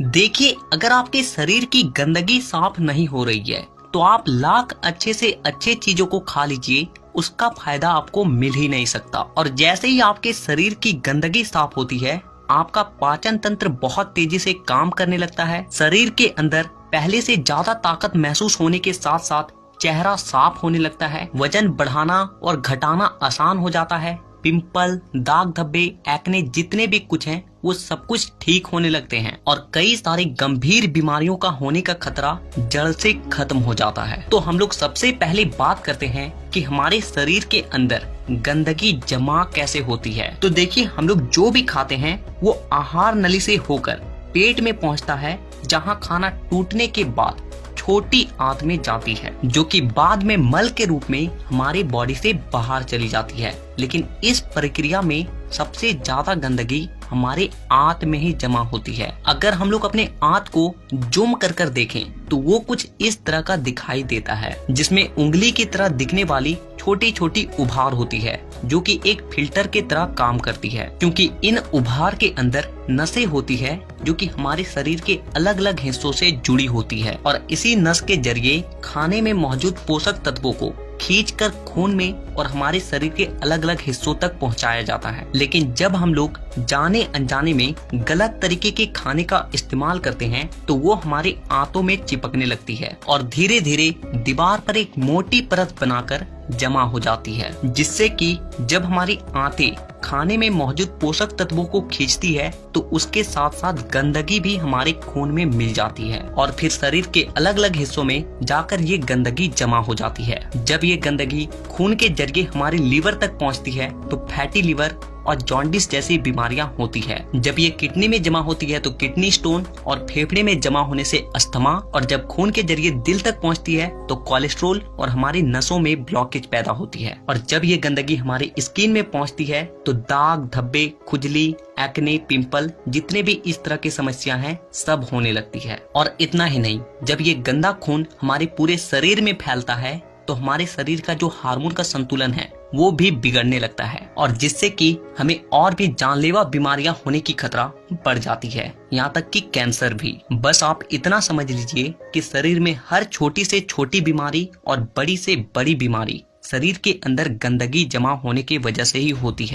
देखिए, अगर आपके शरीर की गंदगी साफ नहीं हो रही है तो आप लाख अच्छे से अच्छे चीजों को खा लीजिए, उसका फायदा आपको मिल ही नहीं सकता। और जैसे ही आपके शरीर की गंदगी साफ होती है, आपका पाचन तंत्र बहुत तेजी से काम करने लगता है। शरीर के अंदर पहले से ज्यादा ताकत महसूस होने के साथ साथ चेहरा साफ होने लगता है। वजन बढ़ाना और घटाना आसान हो जाता है। पिंपल, दाग धब्बे, एक्ने जितने भी कुछ हैं वो सब कुछ ठीक होने लगते हैं और कई सारी गंभीर बीमारियों का होने का खतरा जड़ से खत्म हो जाता है। तो हम लोग सबसे पहले बात करते हैं कि हमारे शरीर के अंदर गंदगी जमा कैसे होती है। तो देखिए, हम लोग जो भी खाते हैं वो आहार नली से होकर पेट में पहुंचता है, जहां खाना टूटने के बाद छोटी आंत में जाती है, जो कि बाद में मल के रूप में हमारे बॉडी से बाहर चली जाती है। लेकिन इस प्रक्रिया में सबसे ज्यादा गंदगी हमारे आंत में ही जमा होती है। अगर हम लोग अपने आंत को जूम कर कर देखें तो वो कुछ इस तरह का दिखाई देता है, जिसमें उंगली की तरह दिखने वाली छोटी छोटी उभार होती है, जो कि एक फिल्टर के तरह काम करती है, क्योंकि इन उभार के अंदर नसें होती है जो कि हमारे शरीर के अलग अलग हिस्सों से जुड़ी होती है और इसी नस के जरिए खाने में मौजूद पोषक तत्वों को खींचकर खून में और हमारे शरीर के अलग अलग हिस्सों तक पहुंचाया जाता है। लेकिन जब हम लोग जाने अनजाने में गलत तरीके के खाने का इस्तेमाल करते हैं तो वो हमारे आंतों में चिपकने लगती है और धीरे धीरे दीवार पर एक मोटी परत बनाकर जमा हो जाती है, जिससे कि जब हमारी आंतें खाने में मौजूद पोषक तत्वों को खींचती है तो उसके साथ साथ गंदगी भी हमारे खून में मिल जाती है और फिर शरीर के अलग अलग हिस्सों में जाकर ये गंदगी जमा हो जाती है। जब ये गंदगी खून के जरिए हमारे लीवर तक पहुंचती है तो फैटी लीवर और जॉन्डिस जैसी बीमारियां होती है। जब ये किडनी में जमा होती है तो किडनी स्टोन और फेफड़े में जमा होने से अस्थमा, और जब खून के जरिए दिल तक पहुंचती है तो कोलेस्ट्रोल और हमारी नसों में ब्लॉकेज पैदा होती है। और जब ये गंदगी हमारी स्किन में पहुंचती है तो दाग धब्बे, खुजली, एक्ने, पिंपल जितने भी इस तरह की समस्या हैं सब होने लगती है। और इतना ही नहीं, जब ये गंदा खून हमारे पूरे शरीर में फैलता है तो हमारे शरीर का जो हार्मोन का संतुलन है वो भी बिगड़ने लगता है और जिससे कि हमें और भी जानलेवा बीमारियां होने की खतरा बढ़ जाती है, यहाँ तक कि कैंसर भी। बस आप इतना समझ लीजिए कि शरीर में हर छोटी से छोटी बीमारी और बड़ी से बड़ी बीमारी शरीर के अंदर गंदगी जमा होने की वजह से ही होती है।